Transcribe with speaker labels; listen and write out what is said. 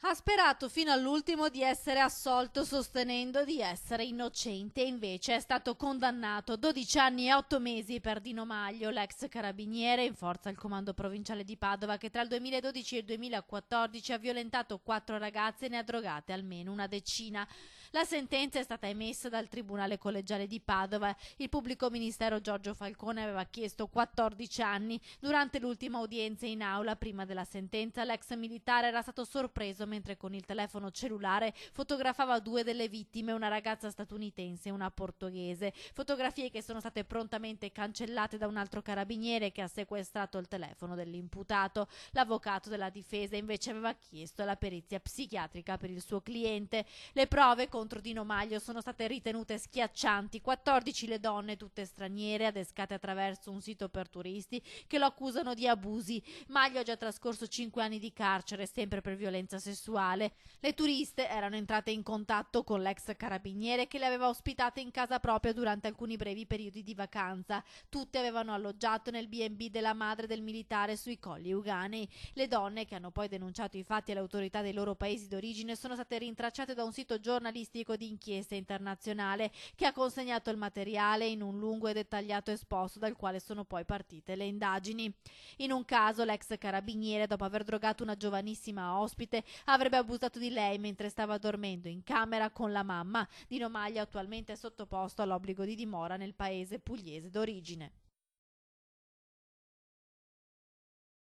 Speaker 1: Ha sperato fino all'ultimo di essere assolto sostenendo di essere innocente e invece è stato condannato 12 anni e 8 mesi per Dino Maglio, l'ex carabiniere in forza al comando provinciale di Padova che tra il 2012 e il 2014 ha violentato 4 ragazze e ne ha drogate almeno una decina. La sentenza è stata emessa dal Tribunale Collegiale di Padova. Il pubblico ministero Giorgio Falcone aveva chiesto 14 anni. Durante l'ultima udienza in aula, prima della sentenza, l'ex militare era stato sorpreso mentre con il telefono cellulare fotografava 2 delle vittime, una ragazza statunitense e una portoghese. Fotografie che sono state prontamente cancellate da un altro carabiniere che ha sequestrato il telefono dell'imputato. L'avvocato della difesa invece aveva chiesto la perizia psichiatrica per il suo cliente. Le prove contro Dino Maglio sono state ritenute schiaccianti. 14 le donne, tutte straniere, adescate attraverso un sito per turisti, che lo accusano di abusi. Maglio ha già trascorso 5 anni di carcere, sempre per violenza sessuale. Le turiste erano entrate in contatto con l'ex carabiniere che le aveva ospitate in casa propria durante alcuni brevi periodi di vacanza. Tutte avevano alloggiato nel B&B della madre del militare sui Colli Euganei. Le donne, che hanno poi denunciato i fatti alle autorità dei loro paesi d'origine, sono state rintracciate da un sito giornalistico di inchiesta internazionale che ha consegnato il materiale in un lungo e dettagliato esposto dal quale sono poi partite le indagini. In un caso, l'ex carabiniere, dopo aver drogato una giovanissima ospite, avrebbe abusato di lei mentre stava dormendo in camera con la mamma. Dino Maglio attualmente è sottoposto all'obbligo di dimora nel paese pugliese d'origine.